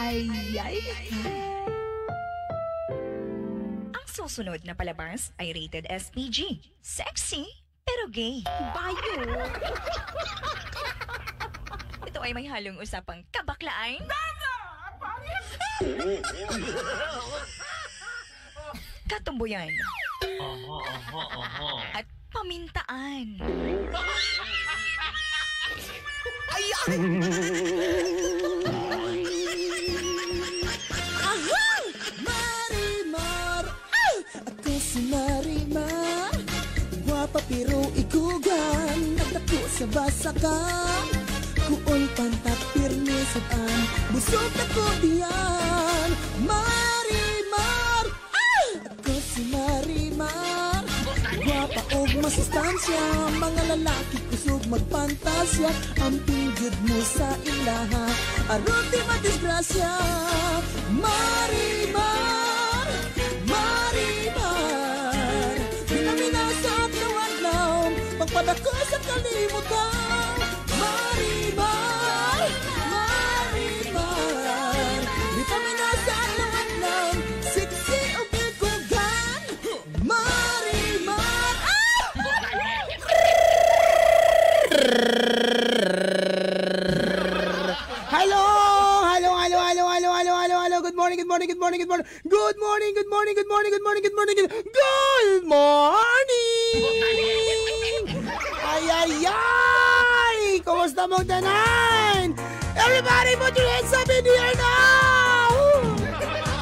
Ay, ay. Ang susunod na palabas ay rated SPG. Sexy, pero gay. Bayo. Ito ay may halong usapang kabaklaan. Katumbuyan. At pamintaan. Ay, ay. Ahang! Marimar! Ay! Ako si Marimar. Guwapa pero igugan. Nagdako sa basakan. Kuon pantat pirmi sabaan. Busog ako diyan. Marimar! Ay! Ako si Marimar. Guwapa og masustansya. Mga lalaki kusog magpantasya. Ang pinggid mo sa ilaha. Aron di madisgrasya. Marimar! Marimar! Pinamina sa adlaw-adlaw. Pagpadako sa kalimutan. Marimar! Marimar! Vitamina sa adlaw-adlaw. Sexy o bigugan. Marimar! Hello! Hello, hello, hello, hello, hello, hello, hello. Good morning, good morning, good morning, good morning. Good morning, good morning, good morning, good morning, good morning. Good morning! Ay, ay, ay! Kumusta mong tanan? Everybody put your hands up in the air now!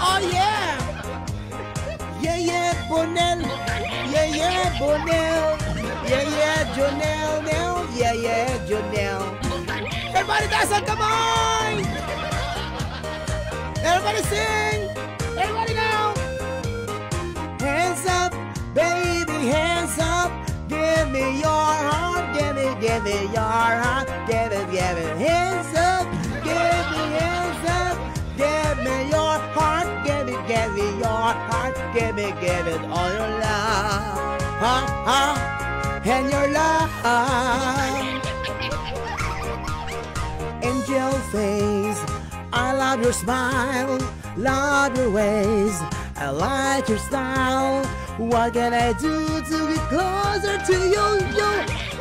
Oh, yeah! Yeah, yeah, Bonel! Yeah, yeah, Bonel! Yeah, yeah, Jonel, Nel! Yeah, yeah, Jonel! Everybody dance and come on! Everybody sing! Everybody now! Hands up, baby, hands up! Give me your heart, give me your heart, give it, hands up! Give me hands up! Give me your heart, give me your heart, give it all your love, and your love. Angel face, I love your smile, love your ways, I like your style. What can I do to get closer to you?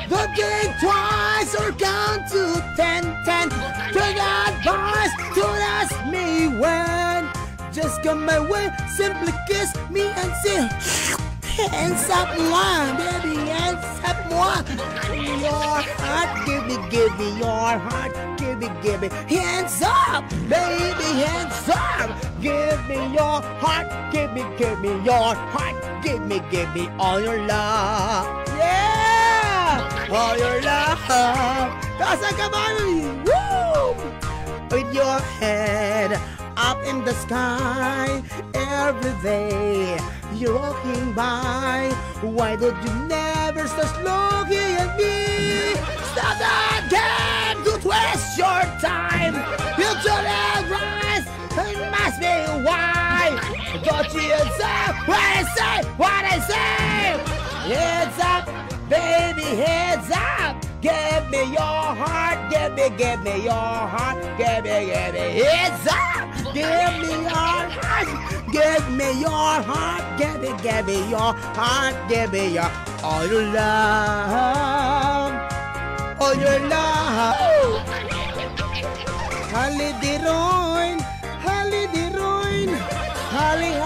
Don't think twice or count to 10. Turn that voice, don't ask me when. Just come my way, simply kiss me and say, hands up, moi, baby, hands up, moi. Your heart, give me your heart, give me, hands up, baby, hands up. Give me your heart, give me your heart, give me all your love, yeah, all your love. Cause I come on, woo, with your head up in the sky every day. You're walking by. Why don't you never stop looking at me? Stop that game! Don't waste your time. You don't have rights. It must be why. Don't you say what I say? What I say? Heads up, baby, heads up. Give me your heart. Give me your heart. Give me heads up. Give me your heart. Give me your heart, give me your heart, give me your all your love, all your love. Holiday Roin, holiday Roin, holiday,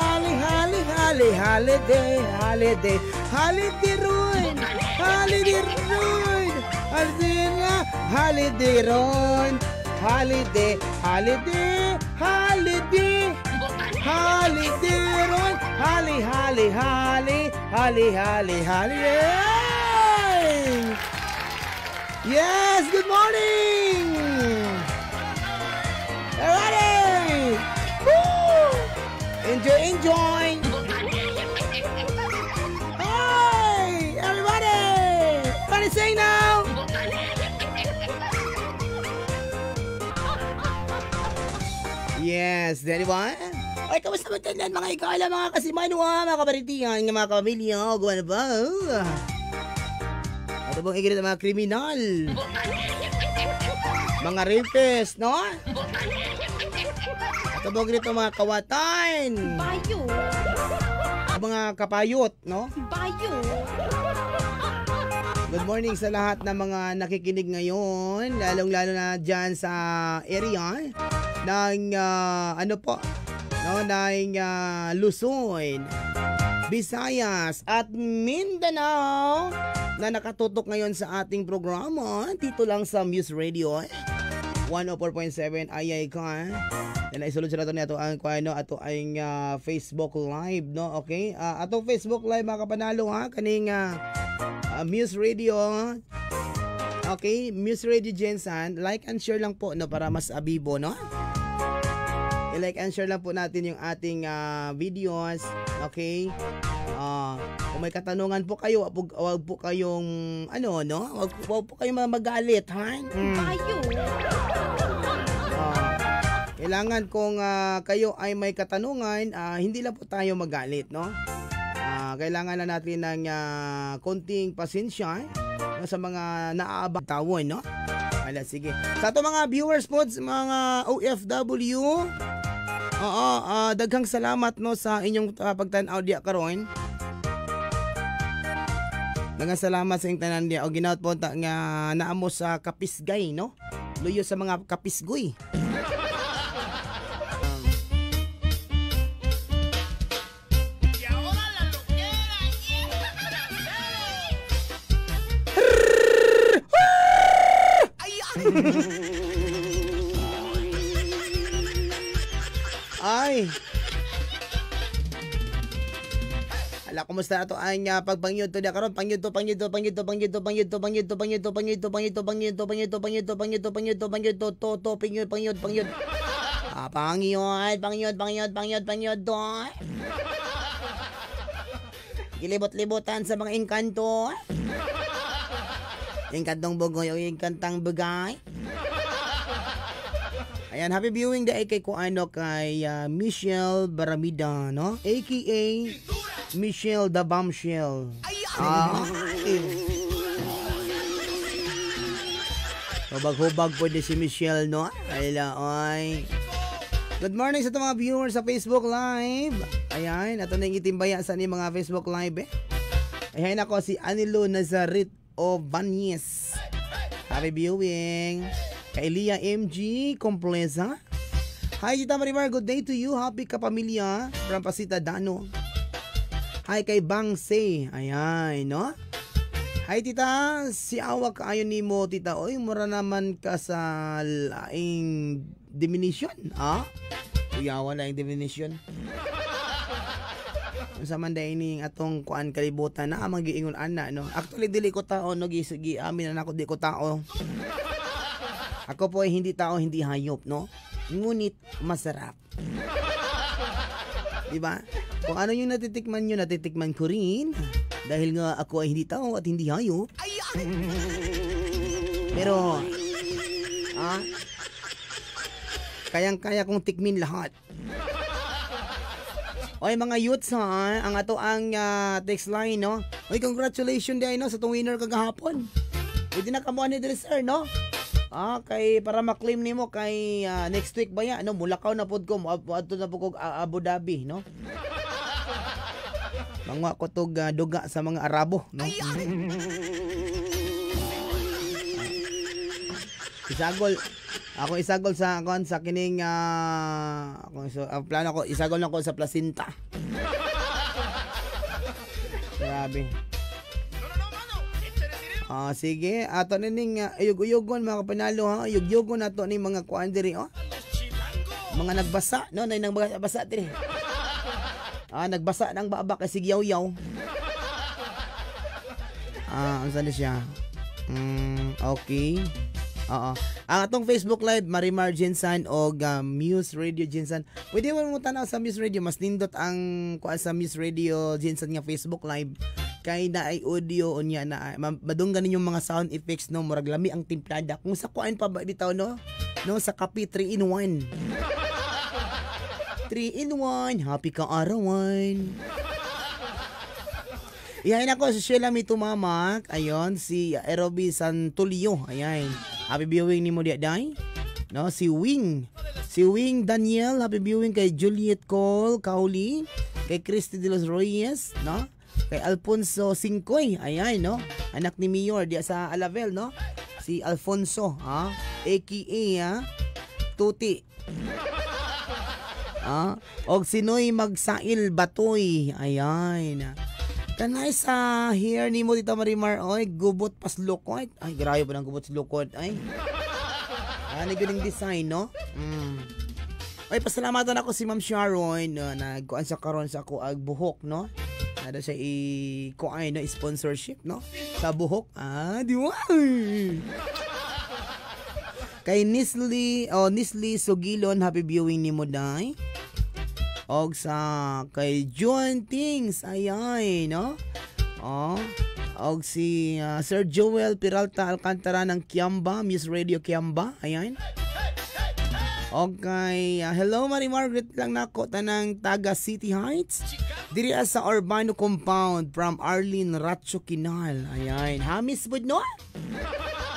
holiday Roin, holiday Roin, holiday Roin, holiday, holiday. Holiday Roin, holly, yes, good morning. Alrighty, woo! Enjoy. Hey, everybody sing now. Yes, anyone? Ay, kamusta mo tandaan mga ikala, mga kasimanwa, mga kabaritihan, mga kapamilya, gawa na ba? Ano bang iginit ang mga kriminal? Mga rapist, no? Tubog rito mga kawatan. Bayo. Mga kapayot, no? Bayo. Good morning sa lahat ng mga nakikinig ngayon, lalong-lalo na dyan sa area ng ano po, no, ng Luzon, Visayas at Mindanao na nakatutok ngayon sa ating programa dito lang sa Muse Radio 104.7 ayay ka. Yan isulod sa nato niya ang kuano ato ang Facebook Live, no? Okay? Ato Facebook Live mga kapanalo ha kaning Muse Radio. Okay, Muse Radio Jensen, like and share lang po no para mas abibo, no? I-like and share lang po natin yung ating videos. Okay? Kung may katanungan po kayo, wag po kayong ano, no? Wag po kayong magalit, ha? Bayo. Kailangan kung kayo ay may katanungan, hindi lang po tayo magalit, no? Kailangan na natin ng konting pasensya sa mga naaabang tawon, no? Wala, sige. Sa ito mga viewers po, mga OFW, daghang salamat no sa inyong pagtanaw diya karon. Daghang salamat sa inyong tanan diya. O ginaot po nga naamo sa kapisgay, no? Luyo sa mga kapisgoy. Ay. Ala, kumusta na to ang pagpangyod to dia karon? Pangyod to to. Gilibot-libotan sa mga engkanto. Engkantong bugoy o engkantang bugay. Ayan, happy viewing day kay kuano kay Michelle Baramida, no? AKA Michelle the Bombshell. Hubag-hubag po din si Michelle, no? Ay. Good morning sa mga viewers sa Facebook Live. Ayan, ato na yung itimbaya sa ni mga Facebook Live, eh. Ayan ako si Anilo Nazaret Ovanez. Happy viewing. Kay Lia MG Compleza. Hi Tita Marimar, good day to you. Happy kapamilya from Pasita Dano. Hi kay Bang Se. Ayan, no? Hi Tita, si awak kaayo nimo Tita. Oy, mura naman ka sa laing diminution, ha? Uyawa na yung diminution. Sa manday ning atong kuan kalibutan na magiingon ana, no? Actually dili ko tao, no? Gisugi amin na ako di ko tao. Ako po ay hindi tao, hindi hayop, no? Ngunit masarap. Diba? Kung ano yung natitikman nyo, natitikman ko rin. Dahil nga ako ay hindi tao at hindi hayop. Pero, kayang-kaya kong tikmin lahat. Oy mga youths ha, ang ato ang text line, no? Oy, congratulations day, no? Sa itong winner kagahapon. Pwede na kamuha ni Dresser, no? Kay para ma-claim nimo kay next week ba ya, no? Mulakaw na pod ko, adto na po ko Abu Dhabi, no? Mangwa ko tog duga sa mga Arabo, no? Isagol sa kining plano ko isagol na ko sa placenta. Grabe. Sige, ato nining uyog-uyogon mga kapanalo, ha. Uyog-uyogon nato ni mga kuan diri, oh. Mga nagbasa, no, nay nang basa diri. Nagbasa nang baba kasi yaw-yaw. Unsa na siya? Okay. Ang atong Facebook Live Marimar Jensen o Muse Radio Jensen. Pwede mo tanaw sa Muse Radio, mas nindot ang kuan sa Muse Radio Jensen nga Facebook Live. Kay na ay audio unya na madunggan ninyong mga sound effects, no, murag lami ang timplada kung sa kuan pa ba bitaw, no sa kape 3 in 1 happy ka arawan. Ihain ako si Sheila Mitumamak, ayon si Aerobi Santulio, ayan, happy viewing ni mo diya day, no? Si Wing Si Wing Daniel, happy viewing kay Juliet Cole Kauli, kay Christy de los Reyes, no? Kay Alfonso Singkoy, ayan, no? Anak ni Mayor diya sa Alavel, no? Si Alfonso, ha? AKA, ha? Tuti. Og sinoy magsail batoy, ayan. Kanay sa hair ni mo Tita Marimar, oy, gubot pas lukot. Ay, grabe pa ng gubot sa lukot, ay. Ano ganing design, no? Ay, pasalamatan ako si Ma'am Sharon, nagkuan sa karon sa ako ag buhok, no? Nada siya kuan, no, sponsorship, no? Sa buhok. Di ba? Kay Nisli Sugilon, happy viewing ni mo day. Og sa kay John Things, ayay, no? Og si Sir Joel Peralta Alcantara ng Kiamba, Miss Radio Kiamba, ayan. Og kay hello Mari Margaret lang nako tanang taga City Heights. Diri sa Urbano Compound from Arlene Racho Kinal. Ayan, hamis bud no?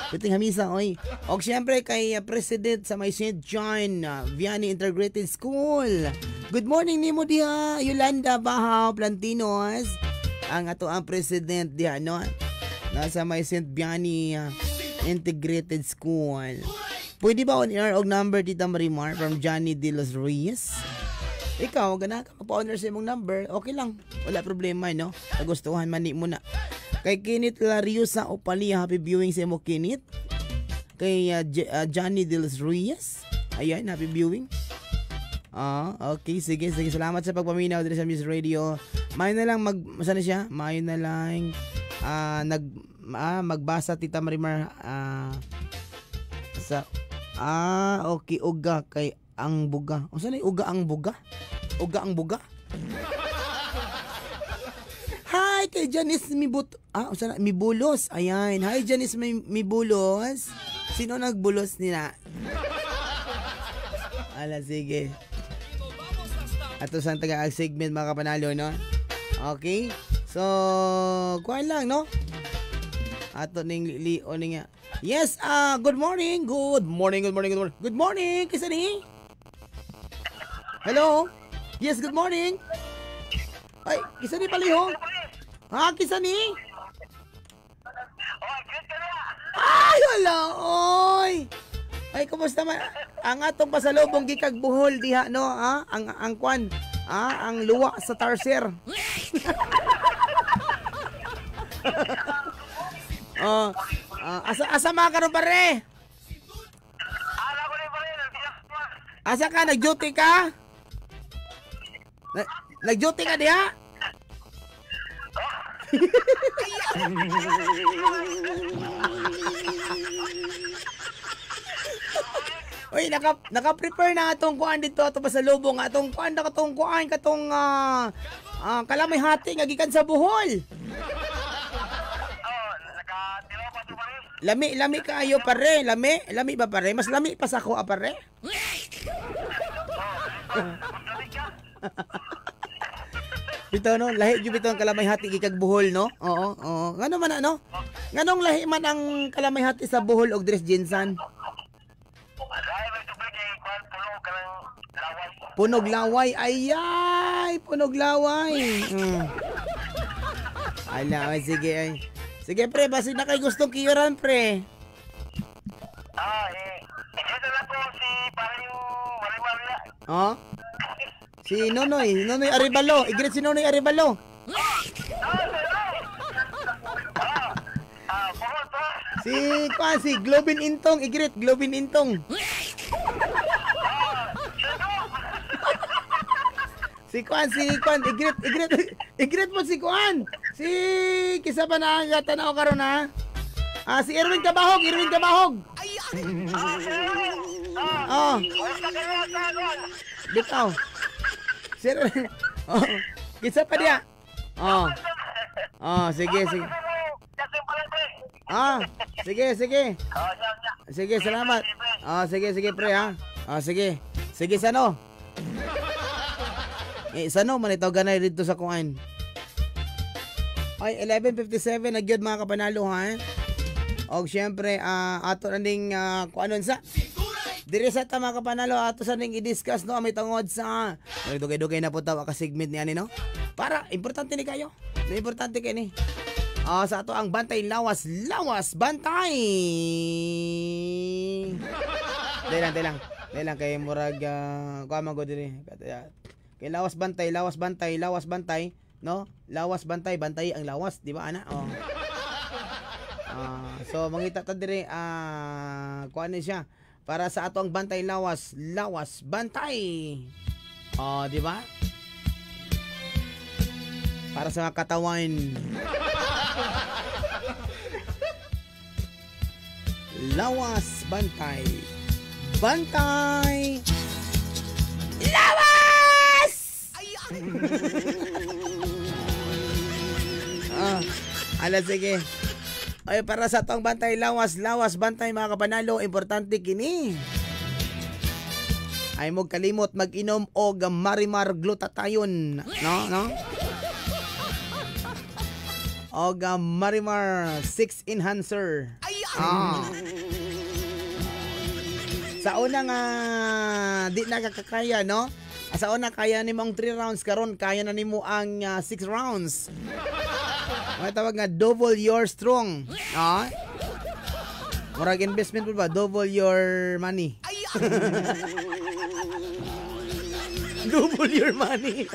Puting hamisa oy. Og syempre kay President sa may St. John Vianney Integrated School. Good morning nimo diha Yolanda Bahaw Plantinos. Ang ato ang president diha no. Nasa may St. Vianney Integrated School. Pwede ba on air og number Tita Marimar from Johnny De Los Reyes? Ikaw, gana ka pa-honor sa imong number, okay lang. Wala problema, no? Nagustuhan mani mo na. Kay Kenneth Lariosa Opalia, happy viewing sa imo Kenneth. Kay Johnny De Los Reyes. Ayan, happy viewing. Okay, sige. Salamat sa pagpaminaw dito sa Miss Radio. Mayo na lang sana siya? Mayo na lang magbasa Tita Marimar okay, uga kay ang buga. O saan uga ang buga? Uga ang buga? Hi kay Janice Mibulos. Ayan. Hi Janice Mibulos. Sino nagbulos nila? Ala, sige. Ato sang taga-segment mga kapanalo, no? Okay? So, kuhaan lang, no? Ato ning nga. Yes, good morning. Good morning. Kisa ni? Hello? Yes, good morning. Ay, kisa ni palihong? Kisa ni? Ay, wala, oy. Ay, kumusta man? Ang atong pasalubong gikag buhol diha, no? Ang kwan. Ang luwa sa Tarser. Asa mga karon pare? Asa ka? Nag-duty ka? Nag-duty ka diha? Uy, naka-prepare na atong kuan dito ato pasalubong atong kuan katong kalamay hati nga gikan sa buhol. Lami kaayo pare, lami ba pare? Mas lami pa sa ako pare. Bitaw no, lahi jud bitaw ang kalamay hati gikag buhol no? Oo. Ngano man no? Nganong lahi man ang kalamay hati sa buhol og dress jinsan? Punog laway. Ayay, punog laway. Ala, sige ay. Sige pre, basi na kay gustong kiyuran pre. Ito lang po si parang Marimar. Si Nonoy Arevalo. Igret si Nonoy Arevalo. Si Globin Intong, igret Globin Intong. Si Kwan, igret mo si Kwan. Si kisa pa na tanaw karon ha. Si Erwin Kabahog. Bitaw. Sir. Kisa pa dia. Sige. Sige, salamat. Sige pre ha. Sige sano. Sano man itaw ganay dito sa kuan. Ay 11:57 na gyud mga kapanalo ha. Og syempre ato na ding kuanon sa Diri sa tama ka panalo ato sa ning i-discuss no may tungod sa dugay-dugay na po tawa ka segment ni ani no. Para importante ni kayo. Importante kay ni. Sa ato ang bantay lawas bantay. Dai lang kay murag kuha go diri. Kay lawas bantay no? Lawas bantay ang lawas, di ba ana? So mangita ta diri kuha ni siya. Para sa ato ang bantay lawas bantay. Di ba? Para sa mga katawan. Lawas bantay. Bantay. Lawas! Ala sige. Ay para sa tong bantay lawas bantay mga kapanalo, importante kini. Ay mo kalimot mag-inom og Marimar glutathione, no? Og Marimar 6 enhancer. Sa una nga di nakakakaya, no? Sa una kaya nimo ang 3 rounds, karon kaya na nimo ang 6 rounds. May tawag nga double your strong. Murag investment po ba? Double your money. Double your money.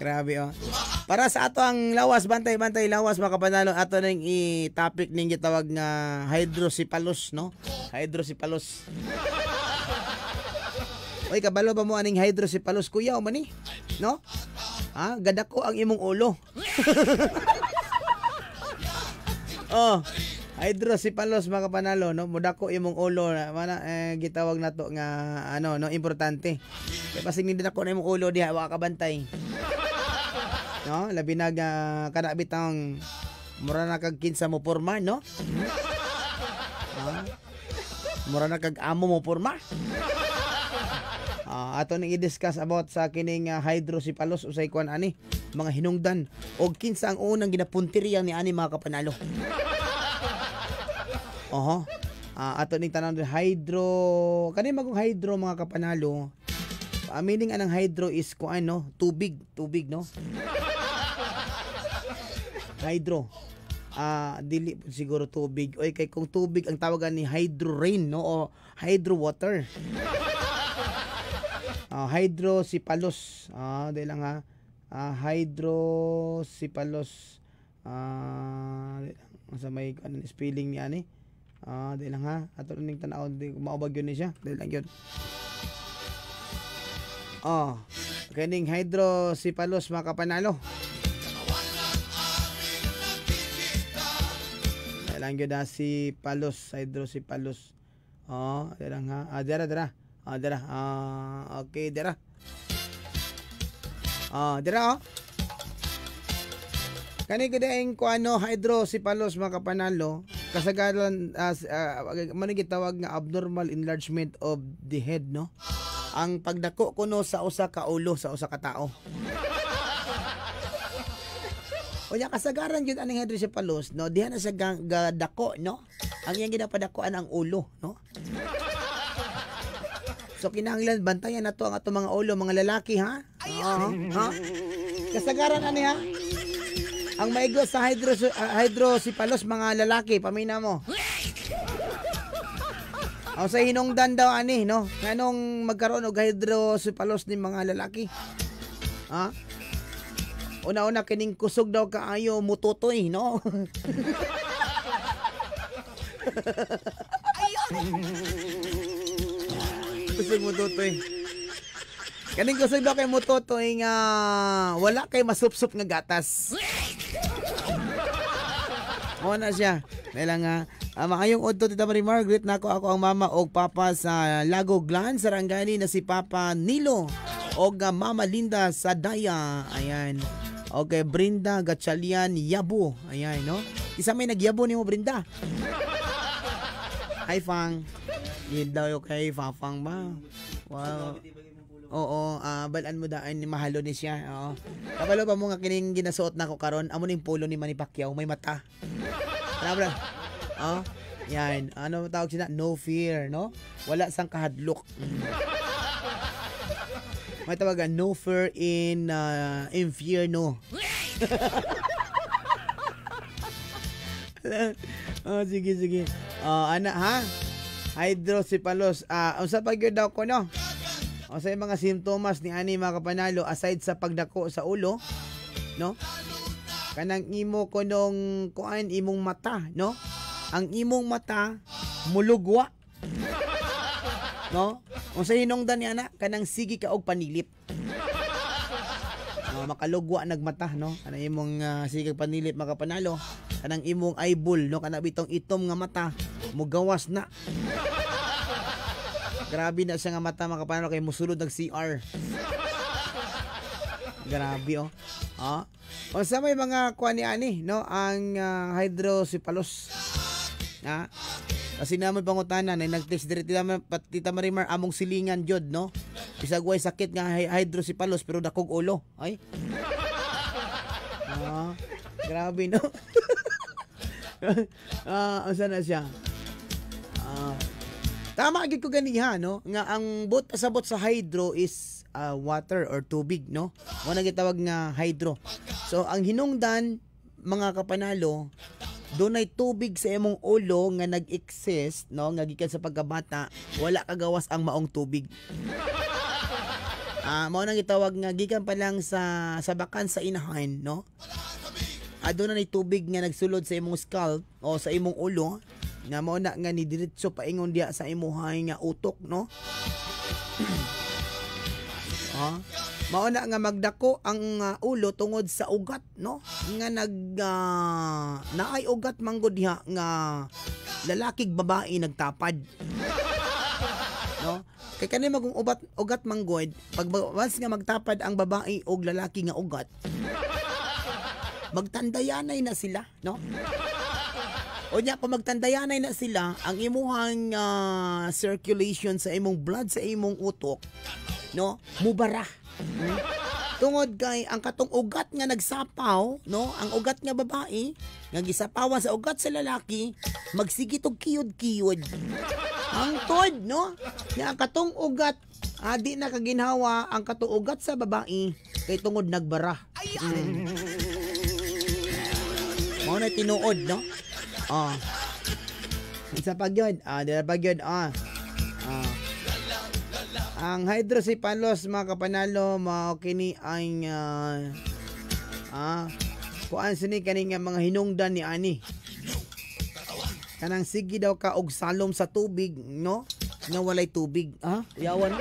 Grabe Para sa ato ang lawas bantay lawas mga kapanalo, ato nang i-topic ning gitawag nga hydrocephalus, no? Hydrocephalus. Oy, kabalo ba mo aning hydrocephalus kuya o mani? No? Gadako ang imong ulo. Hydrocephalus mga kapanalo, no? Mudako imong ulo na gitawag nato nga no, importante. Kay pasig ni dako na imong ulo diha wa ka bantay. No, labi na kada bitang mura na kag kinsa mo porma, no? Mura na kag amo mo porma. Ato ning i-discuss about sa kining hydrocephalus usay kuan ani mga hinungdan og kinsa ang unang ginapuntirya ni ani mga kapanalo. Ato ning tanan kani magong hydro mga kapanalo. Meaning anang hydro is kuan no, tubig no. Hydro. Dili siguro tubig. Oy kay kung tubig ang tawagan ni hydro rain, no, o hydro water. Hydrocephalus. Dili lang hydrocephalus. Sa may spelling ni ani. Dili lang ato ning tan-aw di maubag yun ni siya. Dili lang yun. Kaning hydrocephalus mga kapanalo. Lang yun si Palos, hydrocephalus. Dira nga. Dira. Okay, dira. Dira Kani gadaing ko hydrocephalus mga kapanalo, kasagaran manigitawag nga abnormal enlargement of the head, no? Ang pagdako kuno sa usa ka ulo sa usa ka tao. Unya kasagaran gyud aning hydrocephalus, no, diha na sa gadako, no. Ang iyang ginapadakuan ang ulo, no. So kinahanglan bantayan nato ang ato mga ulo, mga lalaki, ha? Kasagaran ani ha. Ang maigo sa hydrocephalus mga lalaki, pamina mo. Sa hinungdan daw ani, no. Nganong magkaroon og hydrocephalus ni mga lalaki? Una-una kining kusog daw kaayo mututoy, no? Kusog mututoy. Kaning kusog daw kay mututoy nga wala kay masupsup nga gatas. Na siya. Dahil nga makayong udto Tita Marie Margaret, nako ako ang mama og papa sa Lago Glan, Sarangani na si Papa Nilo og Mama Linda sa Daya. Ayan. Okay, Brinda Gatchalian Yabo. Ayan, no? Isa may nagyabo ni mo, Brinda. Hi, Fang. Yun daw yung kay Fafang ba? Wow. Oo, balaan mo daan ni mahalo ni siya. Oo. Kabalo pa mo nga kining ginasuot nako karon, amo ning polo ni Manny Pacquiao, may mata. Ano ba? Oh, yan. Ano tawag sila? No fear, no? Wala sang kahadlok. May tawagan, no fear in infierno. Sige. Ana, ha? Hydrocephalus. Unsa pa gyud daw ko, no? O sa mga simptomas ni ani mga kapanalo, aside sa pagdako sa ulo, no? Kanang imo ko nung kuan imong mata, no? Ang imong mata mulugwa. No? Kung sa hinungdan ni ana, kanang sige ka og panilip. Makalugwa nagmata, no? Kanang imong sige panilip mga kapanalo, kanang imong eyeball, no? Kanang bitong itom nga mata mugawas na. Grabe na siya nga mata mga kapanalo kay musulod ng CR. Grabe oh. O sa may mga kuan ni ani, no, ang hydrocephalus. Kasi naman pangutanan ay nag-text diri Tita Marimar among silingan jud, no. Bisag way sakit nga hydrocephalus pero dakog ulo. Ay. Grabe no. Asa na siya? Tama gid ko ganiha, no, nga ang pasabot sa hydro is water or tubig, no. Mo na gitawag nga hydro. So ang hinungdan mga kapanalo, dunay tubig sa imong ulo nga nag-exist, no, nga gikan sa pagkabata, wala kagawas ang maong tubig. Mao nang gitawag nga gikan pa lang sa bakan sa inahan, no. Dunay tubig nga nagsulod sa imong scalp o sa imong ulo, nga mao na nga ni diretso paingon diha sa imuhay nga utok, no. Mao na nga magdako ang ulo tungod sa ugat, no, nga naay ugat manggod diha nga lalakig babae nagtapad, no. Kay kani magong ugat manggod pag once nga magtapad ang babae og lalaki nga ugat, magtandayanay na sila, no. O nya kung magtandayanay na sila, ang imuhang circulation sa imong blood sa imong utok, no, mubara. Tungod kay ang katong ugat nga nagsapaw, no, ang ugat nga babae nga gisapawan sa ugat sa lalaki, magsigit og kiyod-kiyod. Ang tod, no, nga ang katong ugat di na kaginhawa ang katong ugat sa babae kay tungod nagbara. Mao na tinuod, no. Isa pa gyud, dira pa gyud, ang hydrocephalus mga kapanalo, mao kini ang kuan sini kani nga mga hinungdan ni ani. Kanang sige daw ka og salom sa tubig, no, nga walay tubig. Yawan.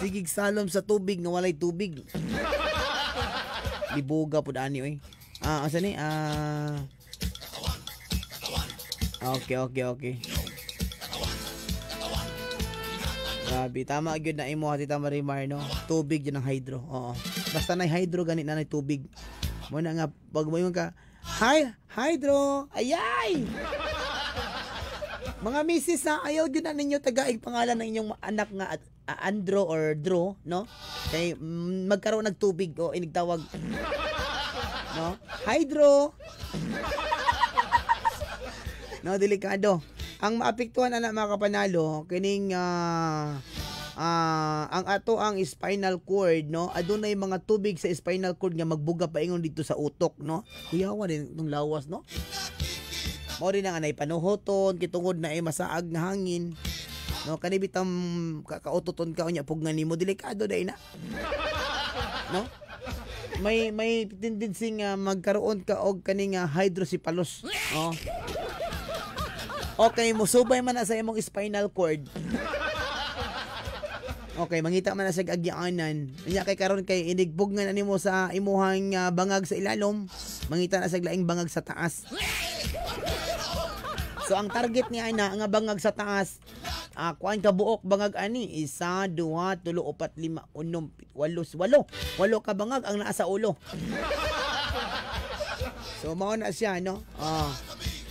Sige salom sa tubig nga walay tubig. Libuga pud ani oy. Asa ni? Okay. Grabe, tama gyud na imo Tita Marimar, no. Tubig yun ang hydro. Oo. Basta na hydro ganit na tubig. Mo na nga pag moyon ka, hydro. Ayay. Mga misis na ayaw din na ninyo tagaig pangalan ng inyong anak nga Andro or Dro, no? Kay magkaroon ng tubig o inigtawag, no? Hydro. No, delikado. Ang maapektuhan anak mga kapanalo kining ang ato ang spinal cord, no. Adunay mga tubig sa spinal cord nga magbuga paingon dito sa utok, no. Kuyawan din itong lawas, no. Mao rin ang anay panuhoton kitungod na ay masaag nga hangin, no. Kani bitang kakautoton ka unya pug nga nimo, delikado dai na, no. May tendency nga magkaroon ka og kaning hydrocephalus, no. Okay, musubay man na sa imong spinal cord. Okay, mangita man na sa agyaanan. Nya kay karon kay inigbog nga nimo sa imuhang bangag sa ilalom, mangita na sa laing bangag sa taas. So ang target niya na nga bangag sa taas, kuan ka buok bangag ani, 1, 2, 3, 4, 5, 6, 7, 8. 8 ka bangag ang naa sa ulo. So mao na siya, no.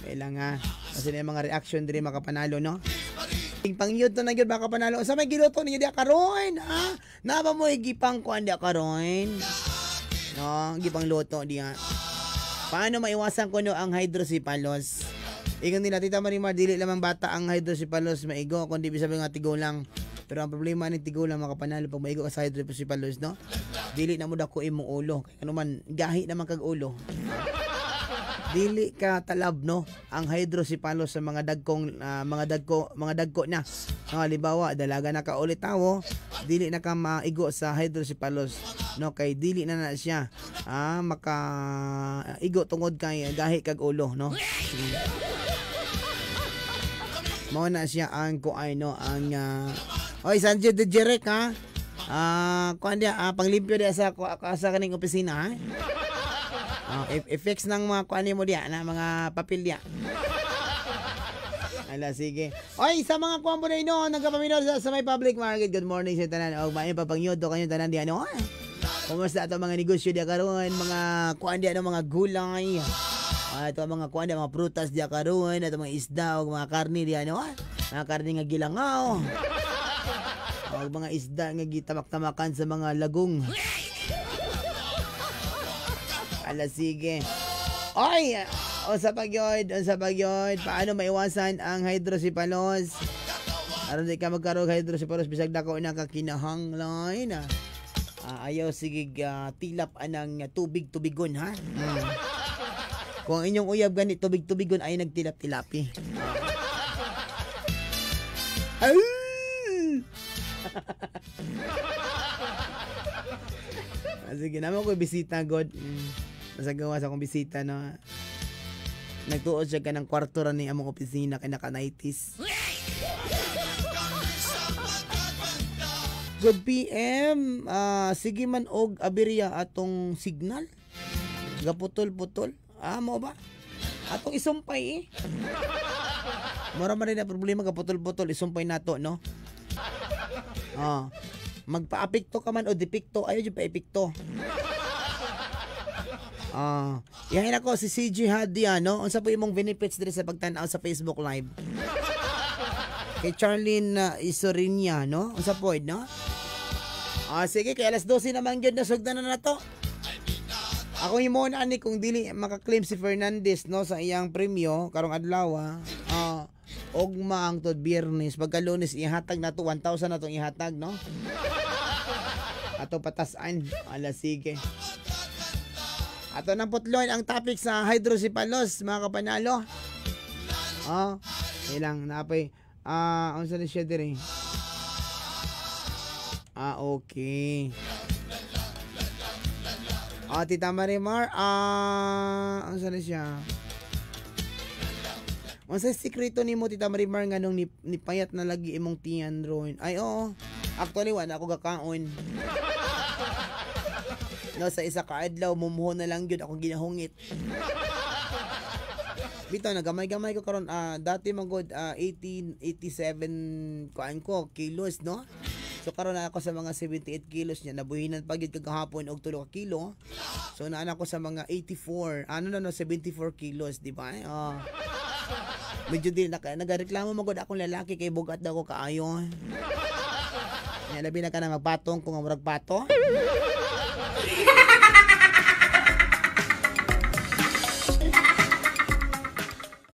Kailangan kasi na mga reaction diri makapanalo, no. Pangyod to na gyud baka panalo. Sa may giluto ninyo diya karon, ha? Na ba mo gipang kuan diya karon? No, gipang luto diya. Paano maiwasan ko no ang hydrocephalus? Ikan nila Tita Marimar, dili lamang bata ang hydrocephalus maigo kundi bisa nga tigo lang. Pero ang problema ni tigo lang makapanalo pag maigo ka sa hydrocephalus, no? Dili na mo dako imong ulo. Kaya ano man gahi naman kag ulo. Dili ka talab, no, ang hydrocephalus sa mga dagkong mga dagko na. Halimbawa, dalaga na ka ulit tawo, dili na ka maigo sa hydrocephalus, no, kay dili na siya maka igo tungod kay gahi kag ulo, no. Mao na siya ang kuay, no, ang oy Sanjay de Jerek, ha. Kuan dia panglimpyo dia sa kaning opisina, ha. Effects ng mga kuan mo diya na mga papel diya. Ala, sige. Oy, sa mga kuan mo na ino nagapaminor sa may public market. Good morning sa tanan. Og may papangyodo kanyo tanan diya, no. Kumusta ato mga negosyo diya karon, mga kuan diya, no, mga gulay. Ato mga kuan diya, mga prutas diya karon, ato mga isda og mga karne diya, no. Mga karne nga gilangaw. Og mga isda nga gitamak-tamakan sa mga lagong. Ala, sige. Oy, sa pagyod, paano maiwasan ang hydrocephalus? Aron di ka magkaroon hydrocephalus bisag dako na ka kinahanglan. Ayaw sige tilap anang tubig-tubigon, ha. Kung inyong uyab gani tubig-tubigon ay nagtilap-tilapi. Sige naman ko bisita, God. Nasa gawa sa akong bisita, no. Nagtuod siya ka ng kwarto ra ni among opisina kay naka-nighties. Good PM. Sige man og aberya atong signal. Gaputol-putol. Mo ba? Atong isumpay, Mura man rin na problema gaputol-putol. Isumpay nato, no. Magpa-apikto ka man o depikto, ayaw dyan pa-epikto. Yahin ako si CG Hadi, no? Unsa po imong benefits diri sa pagtanaw sa Facebook Live? Kay Charlene Isorinia, no? Unsa po, no? Sige, kay alas 12 naman yun, nasugdan na to. Ako himo na ani kung dili makaklaim si Fernandez, no, sa iyang premyo karong adlaw, ogma ang tod Biyernes, pagka Lunes ihatag na to 1,000 na tong ihatag, no? Ato patasan. Ala, sige. Ato nang putloy ang topic sa hydrocephalus, mga kapanalo. Ilang napay ang sa siya dire. Okay. Tita Marimar, ang sa siya. Ang sa sikreto nimo, Tita Marimar, nga nung nipayat na lagi imong tiyan ron. Ay, oo. Actually, wala ako gakaon. No, sa isa ka adlaw, mumuho na lang yun ako ginahungit. Bitaw, nagamay-gamay ko karon. Dati magod 87 kilos, no? So karon na ako sa mga 78 kilos niya. Nabuhinan pa gyud kagahapon og 3 ka kilo. So naan ako sa mga 84, 74 kilos, di ba? Medyo din nagareklamo magod akong lalaki kay bugat daw ko kaayo. Labi na ka na magpatong kung murag pato.